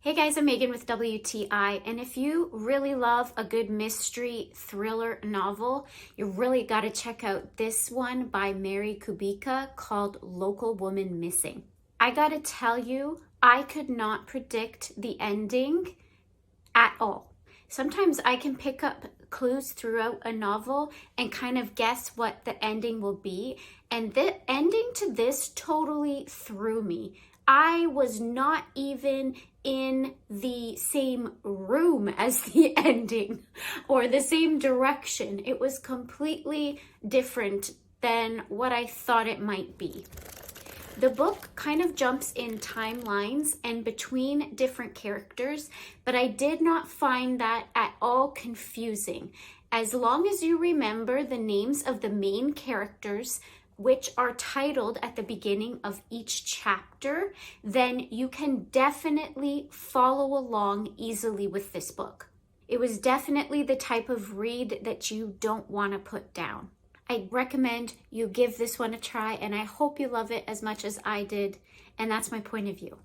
Hey guys, I'm Megan with WTI, and if you really love a good mystery thriller novel, you really got to check out this one by Mary Kubica called Local Woman Missing. I got to tell you, I could not predict the ending at all. Sometimes I can pick up clues throughout a novel and kind of guess what the ending will be, and the ending to this totally threw me. I was not even in the same room as the ending or the same direction. It was completely different than what I thought it might be. The book kind of jumps in timelines and between different characters, but I did not find that at all confusing. As long as you remember the names of the main characters, which are titled at the beginning of each chapter, then you can definitely follow along easily with this book. It was definitely the type of read that you don't want to put down. I recommend you give this one a try, and I hope you love it as much as I did, and that's my point of view.